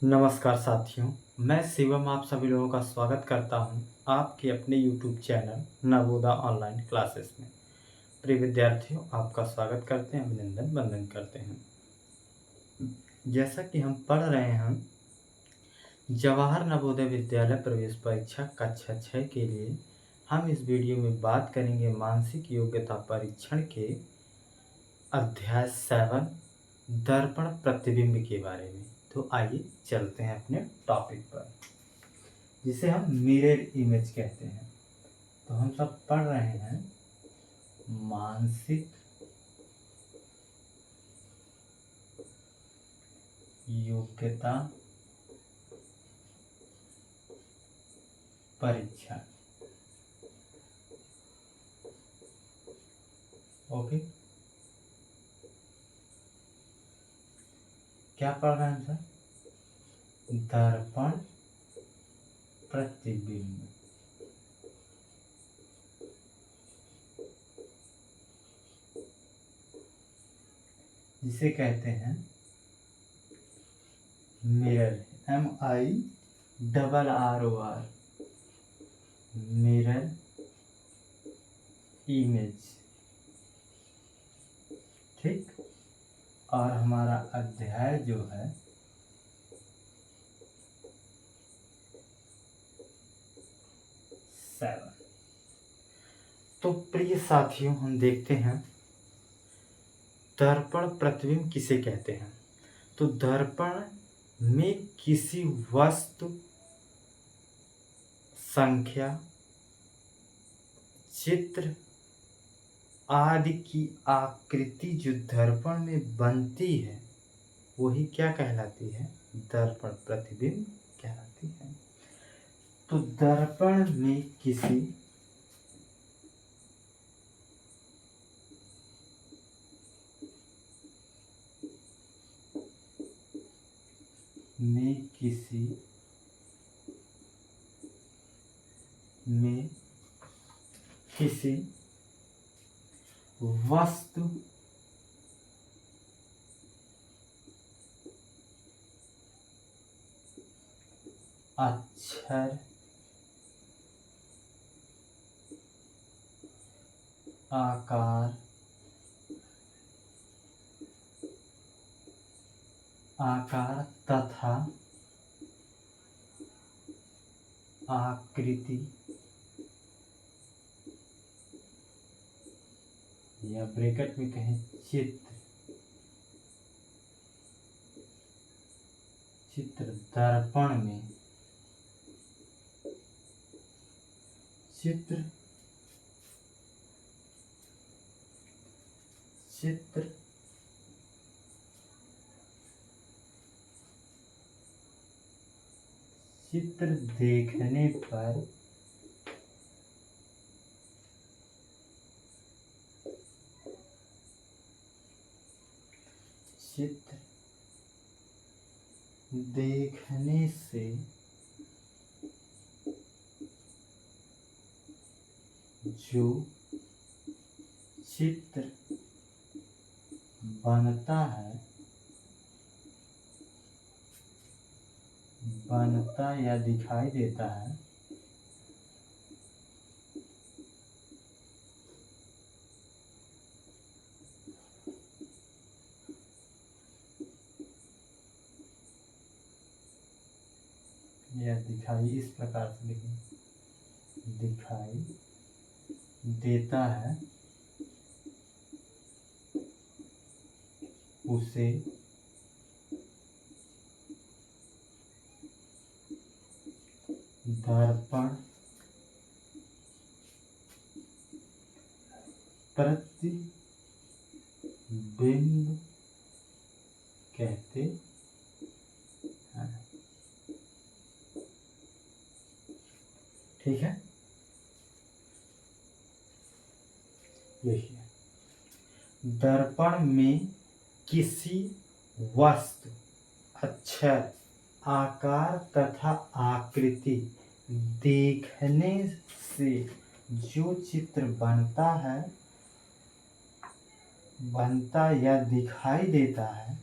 नमस्कार साथियों, मैं शिवम आप सभी लोगों का स्वागत करता हूं आपके अपने YouTube channel Navodaya online classes में। प्रिय विद्यार्थियों, आपका स्वागत करते हैं, अभिनंदन वंदन करते हैं। जैसा कि हम पढ़ रहे हैं, जवाहर नवोदय विद्यालय प्रवेश परीक्षा कक्षा 6 के लिए हम इस वीडियो में बात करेंगे मानसिक योग्यता परीक्षण के अध्याय 7 दर्पण प्रतिबिंब के बारे में। तो आइए चलते हैं अपने टॉपिक पर, जिसे हम मिरर इमेज कहते हैं। तो हम सब पढ़ रहे हैं मानसिक योग्यता परीक्षण। ओके, क्या पढ़ रहे हैं सर? दर्पण प्रतिबिंब। जिसे कहते हैं मिरर, MIRROR, मिरर इमेज। ठीक, और हमारा अध्याय जो है सेवन। तो प्रिय साथियों, हम देखते हैं दर्पण प्रतिबिंब किसे कहते हैं। तो दर्पण में किसी वस्तु, संख्या, चित्र आदि की आकृति जो दर्पण में बनती है वही क्या कहलाती है? दर्पण प्रतिबिंब कहलाती है। तो दर्पण में किसी वस्तु, अक्षर, आकार तथा आकृति या ब्रैकेट में कहें चित्र दर्पण में चित्र देखने पर चित्र देखने से जो चित्र बनता या दिखाई देता है या दिखाई इस प्रकार से लिखें, दिखाई देता है, उसे दर्पण प्रतिबिंब कहते हैं। ठीक है, देखिए, दर्पण में किसी वस्तु, अक्षर, आकार तथा आकृति देखने से जो चित्र बनता या दिखाई देता है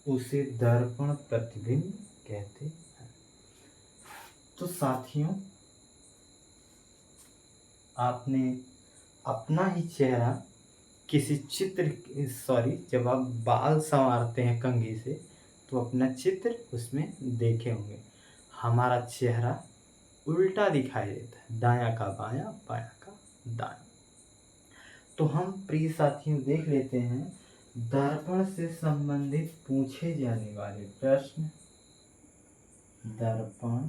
उसे दर्पण प्रतिबिंब कहते हैं। तो साथियों, आपने अपना ही चेहरा किसी चित्र जब आप बाल संवारते हैं कंघी से तो अपना चित्र उसमें देखे होंगे। हमारा चेहरा उल्टा दिखाई देता है, दायां का बायां, बायां का दायां। तो हम प्रिय साथियों देख लेते हैं दर्पण से संबंधित पूछे जाने वाले प्रश्न। दर्पण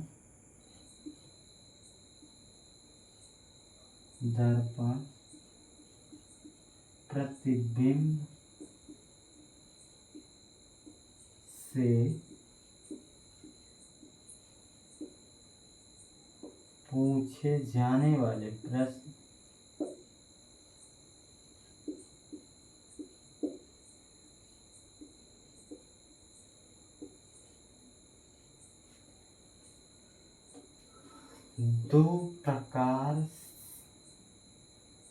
प्रतिबिंब से पूछे जाने वाले प्रश्न।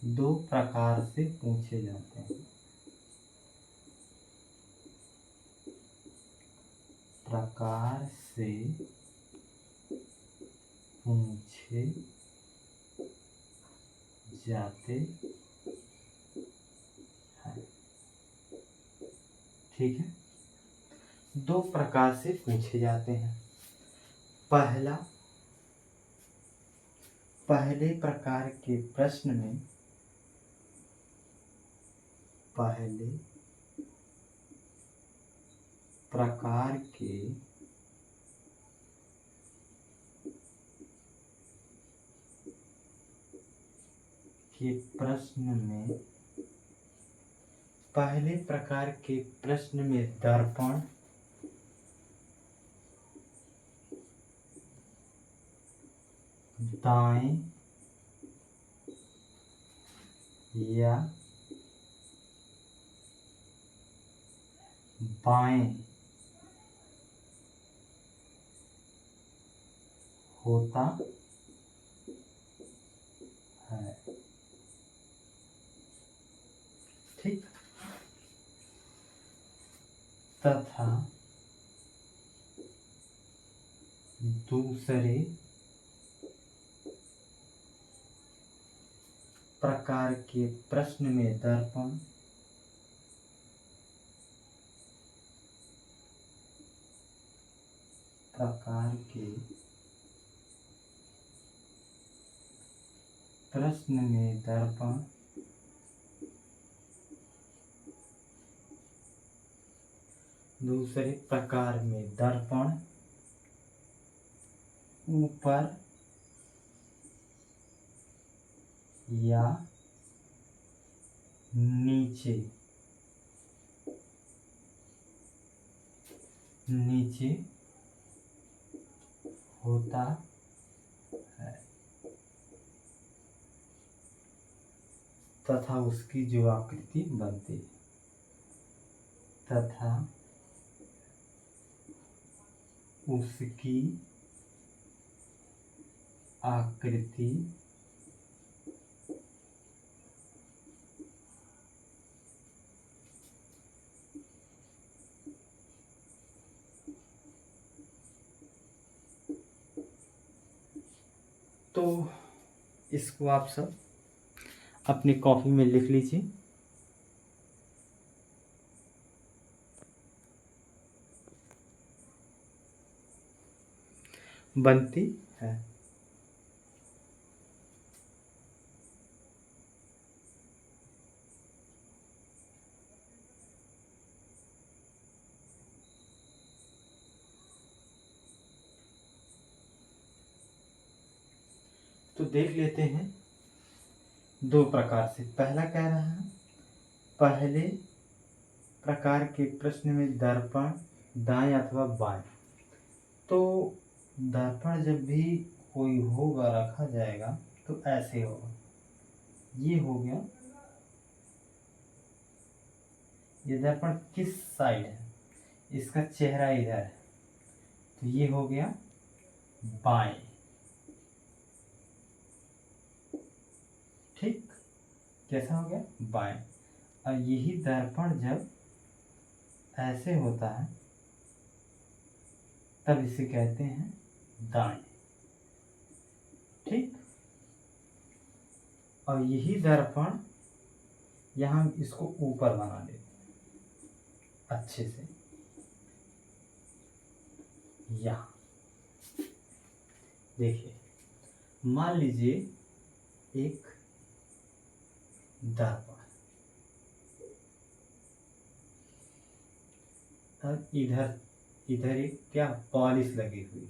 दो प्रकार से पूछे जाते हैं। प्रकार से पूछे जाते हैं। ठीक है, दो प्रकार से पूछे जाते हैं। पहले प्रकार के प्रश्न में पहले प्रकार के प्रश्न में दर्पण दाएं या बाएं होता है। ठीक, तथा दूसरे प्रकार के प्रश्न में दर्पण दूसरे प्रकार में दर्पण ऊपर या नीचे होता है तथा उसकी जो आकृति बनती है तो इसको आप सब अपनी कॉपी में लिख लीजिए। बनती है। तो देख लेते हैं दो प्रकार से। पहला कह रहा है पहले प्रकार के प्रश्न में दर्पण दाएं अथवा बाएं। तो दर्पण जब भी कोई होगा रखा जाएगा तो ऐसे होगा। ये हो गया, ये दर्पण किस साइड है, इसका चेहरा इधर है तो ये हो गया बाएं। ठीक, कैसा हो गया, बाएं। और यही दर्पण जब ऐसे होता है तब इसे कहते हैं दाएं। ठीक। और यही दर्पण यहाँ हम इसको ऊपर बना देते हैं अच्छे से। यहाँ देखिए, मान लीजिए एक दर्पण, अब इधर इधर एक क्या पॉलिश लगी हुई,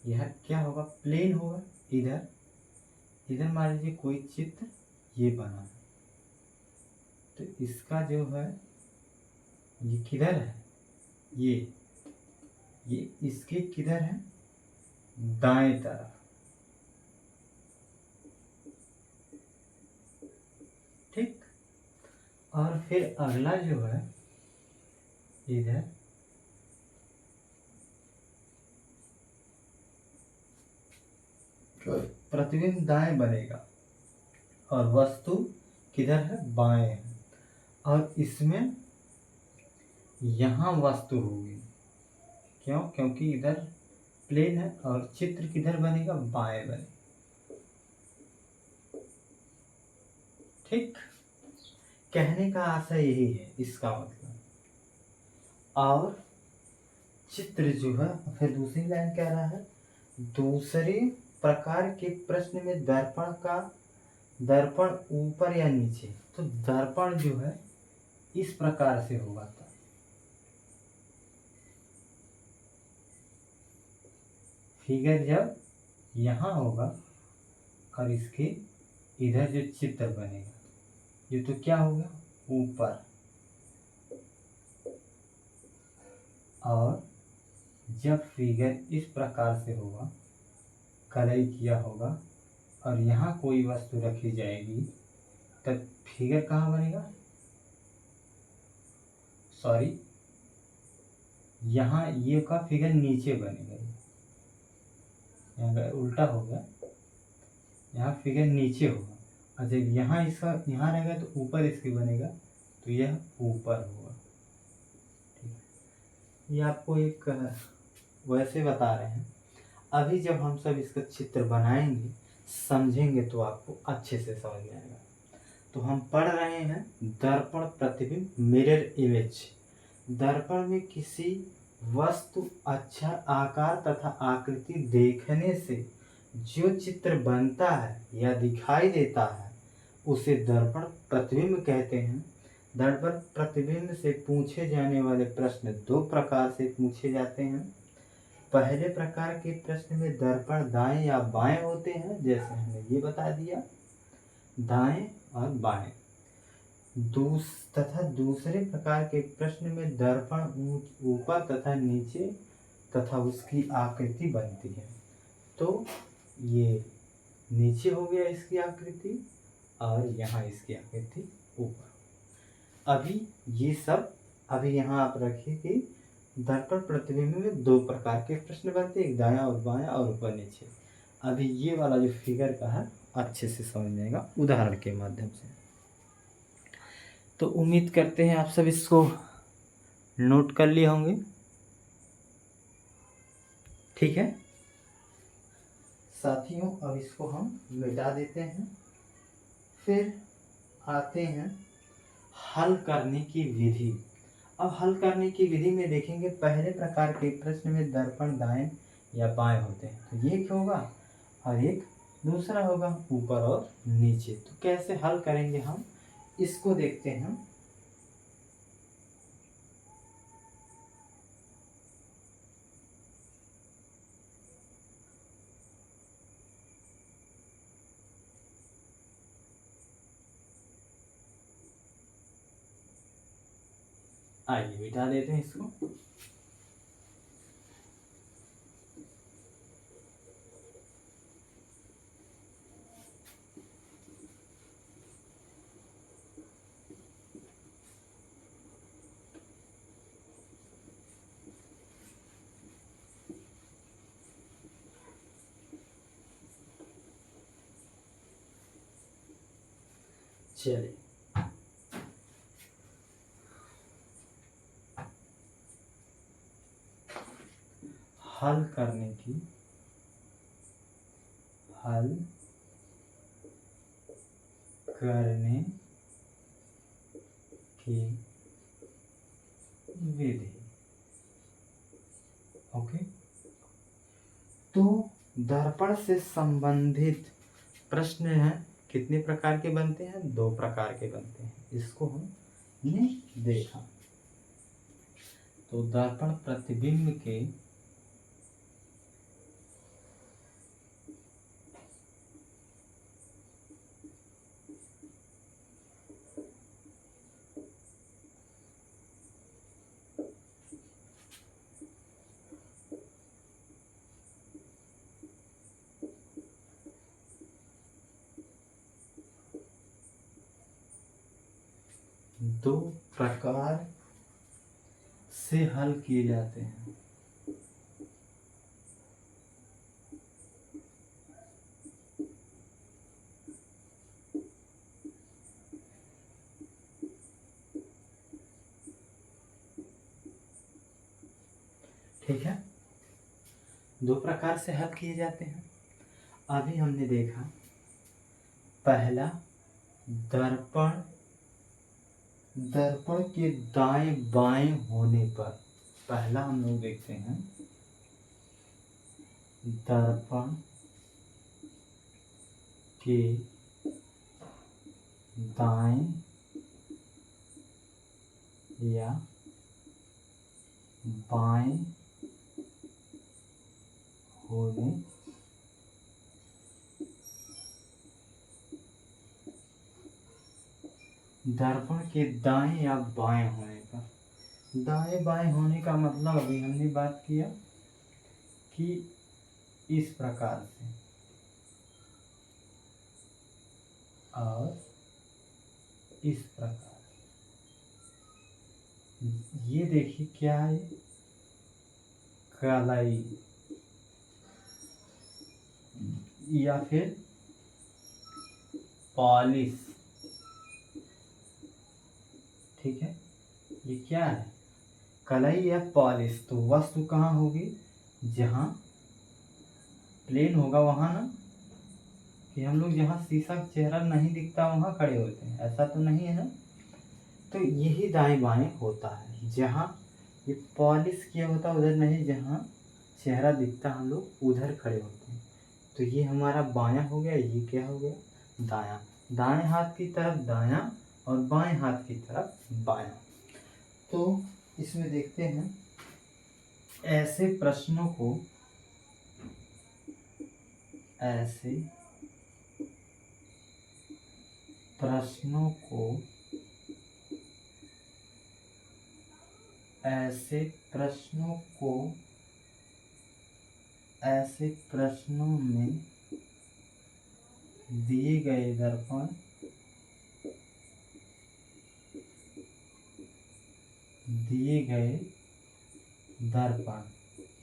यह क्या होगा, प्लेन होगा। इधर इधर मान लीजिए कोई चित्र ये बना है, तो इसका जो है ये किधर है, ये इसके किधर है, दाएं तरफ। ठीक। और फिर अगला जो है इधर प्रतिबिंब दाएं बनेगा और वस्तु किधर है, बाएं है। और इसमें यहाँ वस्तु होगी, क्यों, क्योंकि इधर प्लेन है और चित्र किधर बनेगा, बाएं बनेगा। ठीक। कहने का आशय यही है, इसका मतलब। और चित्र जो है, फिर दूसरी लाइन कह रहा है, दूसरे प्रकार के प्रश्न में दर्पण ऊपर या नीचे। तो दर्पण जो है इस प्रकार से होगा, था फिगर जब यहाँ होगा और इसके इधर जो चित्र बनेगा, ये तो क्या होगा, ऊपर। और जब फिगर इस प्रकार से होगा, कलई किया होगा और यहाँ कोई वस्तु रखी जाएगी, तब फिगर कहाँ बनेगा, सॉरी, यहाँ ये का फिगर नीचे बनेगा, यहाँ उल्टा हो गया, यहाँ फिगर नीचे होगा। और जब यहाँ इसका यहाँ रहेगा तो ऊपर इसके बनेगा, तो यह ऊपर होगा। ठीक। ये आपको एक वैसे बता रहे हैं। अभी जब हम सब इसका चित्र बनाएंगे, समझेंगे, तो आपको अच्छे से समझ में आएगा। तो हम पढ़ रहे हैं दर्पण प्रतिबिंब, मिरर इमेज। दर्पण में किसी वस्तु, अक्षर, आकार तथा आकृति देखने से जो चित्र बनता है या दिखाई देता है, उसे दर्पण प्रतिबिंब कहते हैं। दर्पण प्रतिबिंब से पूछे जाने वाले प्रश्न दो प्रकार से पूछे जाते हैं। पहले प्रकार के प्रश्न में दर्पण दाएं या बाएं होते हैं, जैसे हमने ये बता दिया, दाएं और बाएं। तथा दूसरे प्रकार के प्रश्न में दर्पण ऊपर तथा नीचे तथा उसकी आकृति बनती है। तो ये नीचे हो गया इसकी आकृति और यहाँ इसकी आकृति ऊपर। अभी ये सब यहाँ आप रखिए कि दर्पण प्रतिबिंब में दो प्रकार के प्रश्न बनते हैं, एक दायां और बायां और ऊपर नीचे। अभी ये वाला जो फिगर का है अच्छे से समझ में आएगा उदाहरण के माध्यम से। तो उम्मीद करते हैं आप सब इसको नोट कर लिए होंगे। ठीक है साथियों, अब इसको हम मिटा देते हैं। फिर आते हैं हल करने की विधि। अब हल करने की विधि में देखेंगे, पहले प्रकार के प्रश्न में दर्पण दाएं या बाएं होते हैं, तो ये क्या होगा, और एक दूसरा होगा ऊपर और नीचे। तो कैसे हल करेंगे हम, इसको देखते हैं। आइए मिटा देते हैं इसको। चलिए, हल करने की विधि। ओके, तो दर्पण से संबंधित प्रश्न हैं, कितने प्रकार के बनते हैं? 2 प्रकार के बनते हैं। इसको हमने देखा। तो दर्पण प्रतिबिंब के दो प्रकार से हल किए जाते हैं। ठीक है, 2 प्रकार से हल किए जाते हैं। अभी हमने देखा पहला, दर्पण के दाएं बाएं होने पर। पहला हम लोग देखते हैं दर्पण के दाएं या बाएं होने दर्पण के दाएं या बाएं होने पर। दाएं बाएं होने का मतलब अभी हमने बात किया कि इस प्रकार से और इस प्रकार। ये देखिए क्या है, कलाई या फिर पॉलिश। ठीक है, ये क्या है? कलाई या पॉलिश। तो वस्तु कहाँ होगी? जहाँ प्लेन होगा वहाँ ना, कि हम लोग जहाँ शीशा का चेहरा नहीं दिखता वहाँ खड़े होते हैं, ऐसा तो नहीं है ना। तो यही दाएं बाएं होता है। जहाँ ये पॉलिश किया होता उधर नहीं, जहाँ चेहरा दिखता हम लोग उधर खड़े होते हैं। तो ये हमारा बायां हो गया, ये क्या हो गया? दायां। दाएं हाथ की तरफ दायां और बाएं हाथ की तरफ बायां। तो इसमें देखते हैं ऐसे प्रश्नों को ऐसे प्रश्नों में दिए गए दर्पण।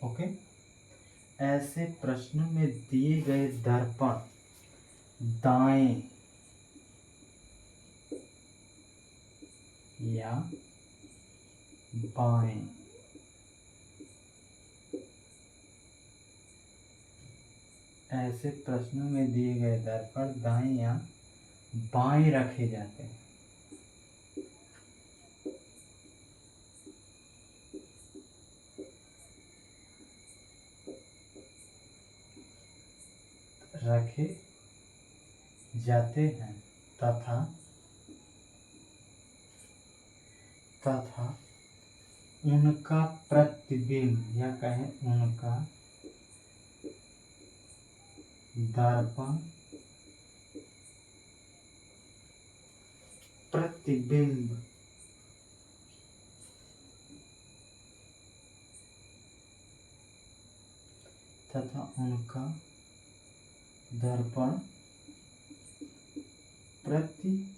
ओके, ऐसे प्रश्नों में दिए गए दर्पण दाएं या बाएं ऐसे प्रश्नों में दिए गए दर्पण दाएं या बाएं रखे जाते हैं। रखे जाते हैं तथा उनका प्रतिबिंब या कहें उनका दर्पण प्रतिबिंब तथा उनका दर्पण प्रतिबिंब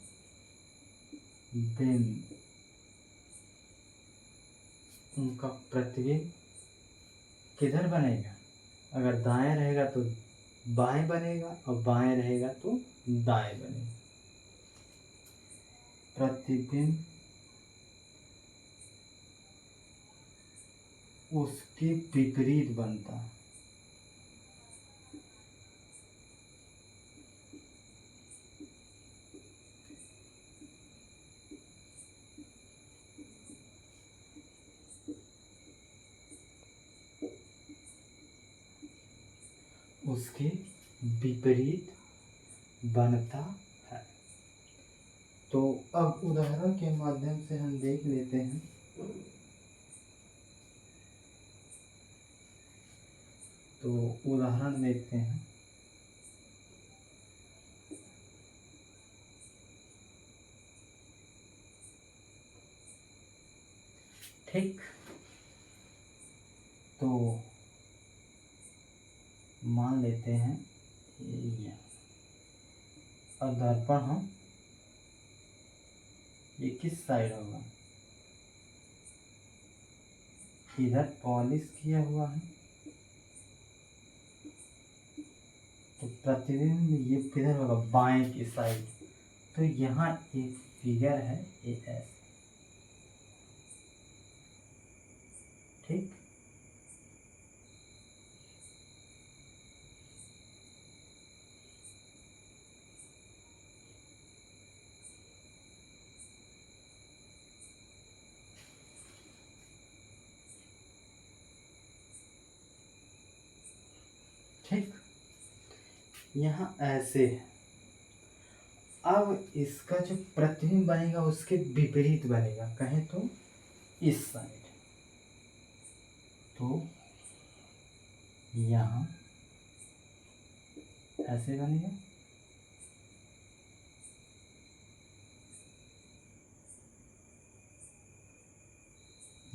उनका प्रतिबिंब किधर बनेगा? अगर दाएं रहेगा तो बाएं बनेगा और बाएं रहेगा तो दाएं बनेगा। प्रतिबिंब उसके विपरीत बनता। उसके विपरीत बनता है। तो अब उदाहरण के माध्यम से हम देख लेते हैं। तो उदाहरण देखते हैं। ठीक, तो मान लेते हैं ये और दर्पण हम ये किस साइड होगा, इधर पॉलिश किया हुआ है, तो प्रतिबिंब ये किधर होगा, बाएं की साइड। तो यहाँ एक फिगर है ये ऐसे। ठीक, ठीक, यहाँ ऐसे है। अब इसका जो प्रतिबिंब बनेगा उसके विपरीत बनेगा, कहें तो इस साइड। तो यहाँ ऐसे बनेगा,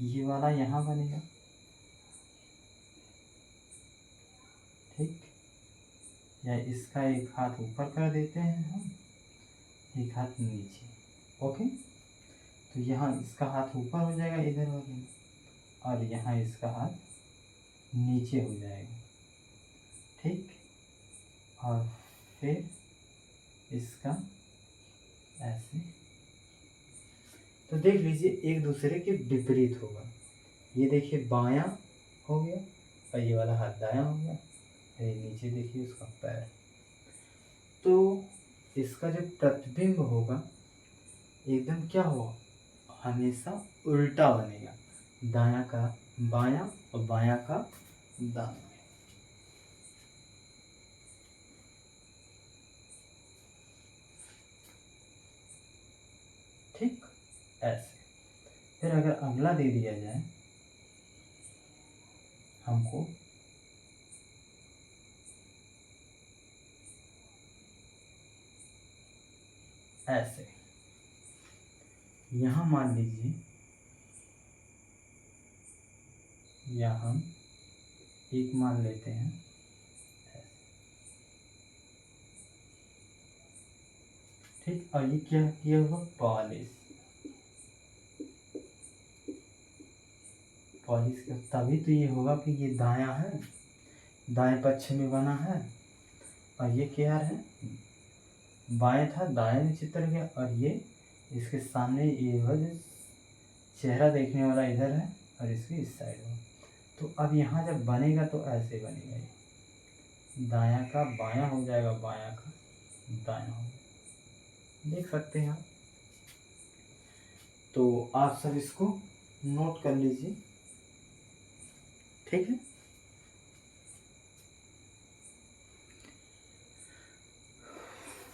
ये वाला यहाँ बनेगा। ठीक, या इसका एक हाथ ऊपर कर देते हैं हम, एक हाथ नीचे। ओके, तो यहाँ इसका हाथ ऊपर हो जाएगा इधर वाले में, और यहाँ इसका हाथ नीचे हो जाएगा। ठीक, और फिर इसका ऐसे। तो देख लीजिए एक दूसरे के विपरीत होगा। ये देखिए बायां हो गया और ये वाला हाथ दायां हो गया। ये नीचे देखिए उसका पैर। तो इसका जो प्रतिबिंब होगा एकदम क्या होगा, हमेशा उल्टा बनेगा, दायां का बायां और बायां का दायां। ठीक, ऐसे। फिर अगर अगला दे दिया जाए हमको, ऐसे, यहाँ मान लीजिए यहाँ हम एक मान लेते हैं ऐसे। ठीक, और ये क्या किया हुआ, पॉलिश। पॉलिश का तभी तो ये होगा कि ये दायां है, दाएं पक्ष में बना है, और ये क्या है, बाएं था दाएं में चित्र गया, और ये इसके सामने ये हो जो चेहरा देखने वाला इधर है और इसकी इस साइड हो। तो अब यहाँ जब बनेगा तो ऐसे बनेगा, ये दायां का बायां हो जाएगा, बायां का दायां हो जाएगा। देख सकते हैं आप। तो आप सब इसको नोट कर लीजिए। ठीक है,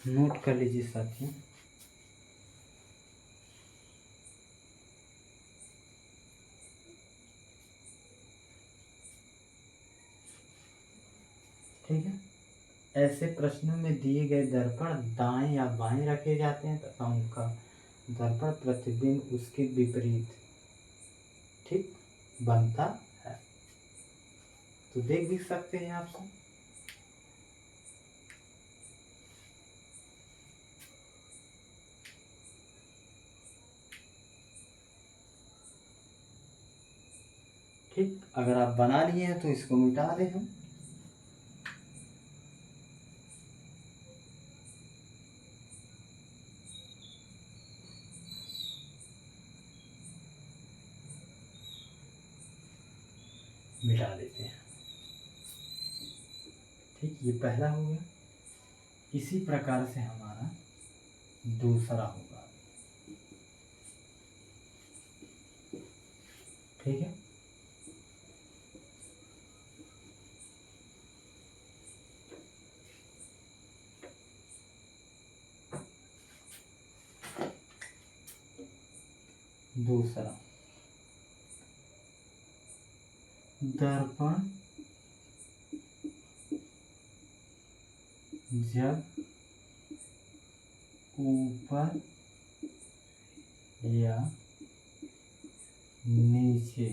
नोट कर लीजिए साथियों। ठीक है, ऐसे प्रश्नों में दिए गए दर्पण दाएं या बाएं रखे जाते हैं तथा उनका दर्पण प्रतिबिंब उसके विपरीत ठीक बनता है। तो देख भी सकते हैं आप सब। ठीक, अगर आप बना लिए हैं तो इसको मिटा दें हम। मिटा देते हैं। ठीक, ये पहला हो गया। इसी प्रकार से हमारा दूसरा होगा। ठीक है, दूसरा, दर्पण जब ऊपर या नीचे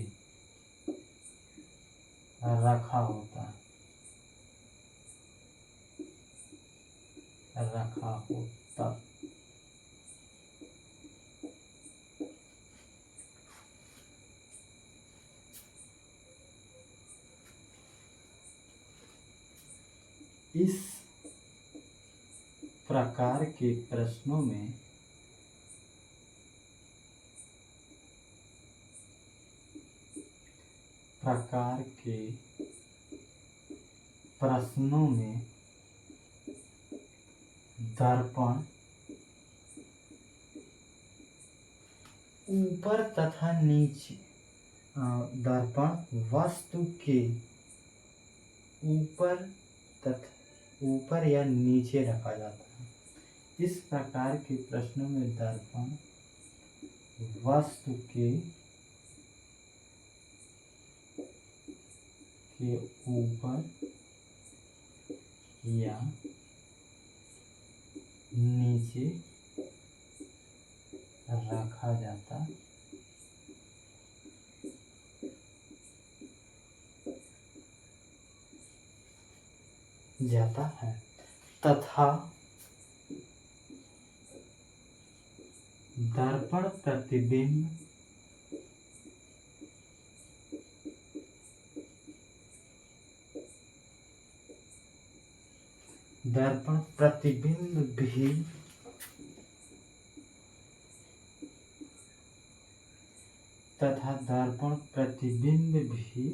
रखा होता इस प्रकार के प्रश्नों में दर्पण ऊपर तथा नीचे, दर्पण वस्तु के ऊपर या नीचे रखा जाता है। इस प्रकार के प्रश्नों में दर्पण वस्तु के ऊपर या नीचे रखा जाता है तथा दर्पण प्रतिबिंब भी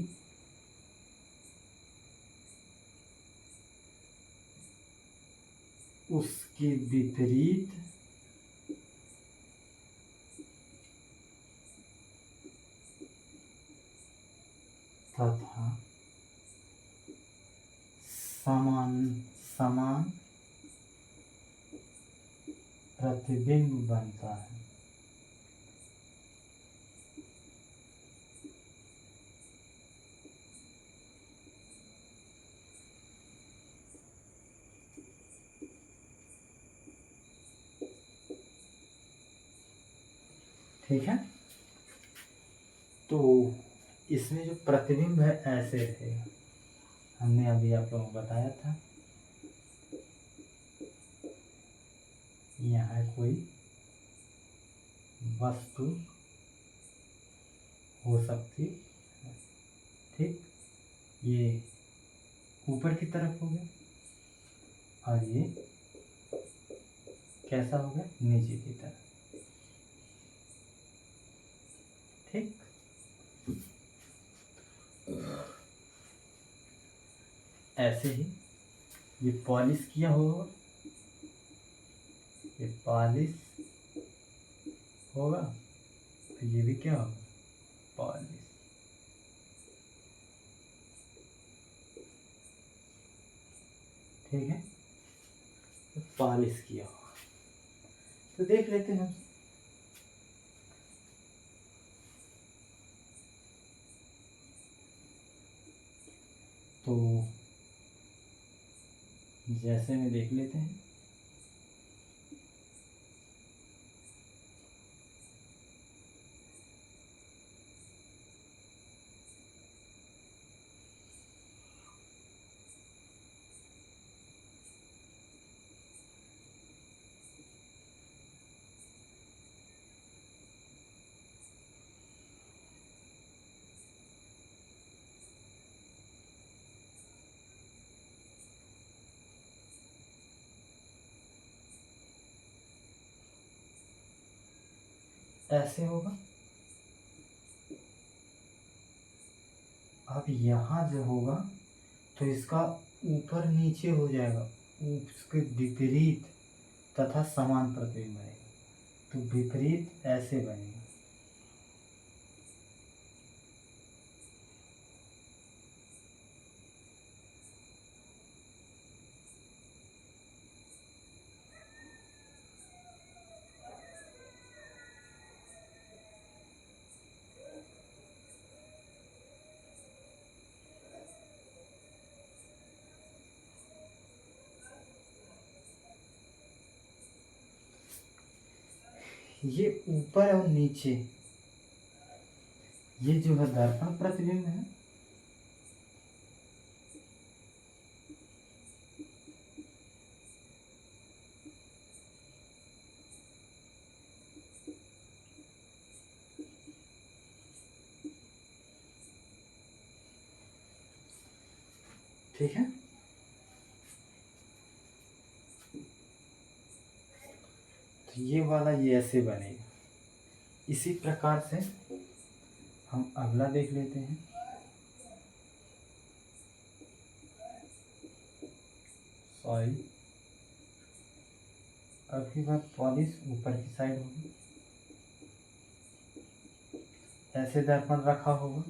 उसके विपरीत तथा समान प्रतिबिंब बनता है। ठीक है, तो इसमें जो प्रतिबिंब है ऐसे रहेगा। हमने अभी आप लोगों को बताया था, यहाँ कोई वस्तु हो सकती है। ठीक, ये ऊपर की तरफ हो गया और ये कैसा हो गया, नीचे की तरफ। ठीक, ऐसे ही ये पॉलिश किया होगा, ये पॉलिश होगा, तो ये भी क्या होगा, पॉलिश। ठीक है, तो पॉलिश किया होगा। तो देख लेते हैं हम। तो जैसे में देख लेते हैं, ऐसे होगा अब यहाँ जो होगा तो इसका ऊपर नीचे हो जाएगा, उसके विपरीत तथा समान प्रतिबिंब बनेगा। तो विपरीत ऐसे बनेगा। ये ऊपर और नीचे, ये जो है दर्पण प्रतिबिंब है, ठीक है। तो ये वाला ये ऐसे बनेगा। इसी प्रकार से हम अगला देख लेते हैं। सॉरी, अब की बार पॉलिश ऊपर की साइड होगी, ऐसे दर्पण रखा होगा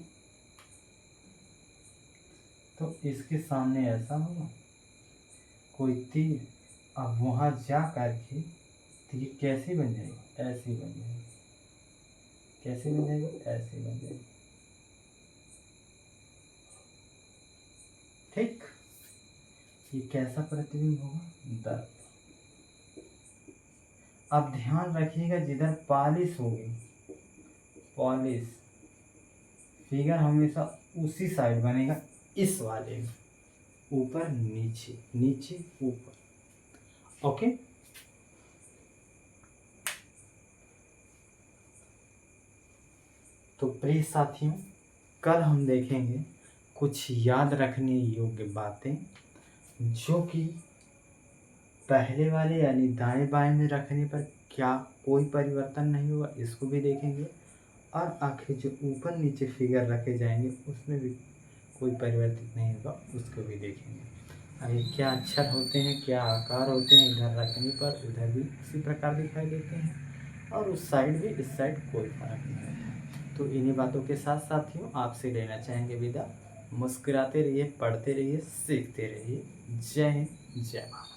तो इसके सामने ऐसा होगा कोई तीर। अब वहाँ जा करके तो ये कैसे बन जाएगी, ऐसे बन जाएगी। कैसे बन जाएगी, ऐसे बन जाएगी। ठीक, ये कैसा प्रतिबिंब होगा, दर्पण। अब ध्यान रखिएगा जिधर पॉलिश होगी, पॉलिश फिगर हमेशा उसी साइड बनेगा, इस वाले में, ऊपर नीचे नीचे ऊपर। ओके, तो प्रिय साथियों, कल हम देखेंगे कुछ याद रखने योग्य बातें जो कि पहले वाले यानी दाएं बाएं में रखने पर क्या कोई परिवर्तन नहीं हुआ, इसको भी देखेंगे। और आखिर जो ऊपर नीचे फिगर रखे जाएंगे उसमें भी कोई परिवर्तित नहीं होगा, उसको भी देखेंगे। अरे क्या अक्षर होते हैं, क्या आकार होते हैं, इधर रखने पर उधर भी उसी प्रकार दिखाई देते हैं और उस साइड भी इस साइड कोई फर्क नहीं होता। तो इन्हीं बातों के साथ साथियों आपसे लेना चाहेंगे विदा। मुस्कुराते रहिए, पढ़ते रहिए, सीखते रहिए। जय हिंद, जय भारत।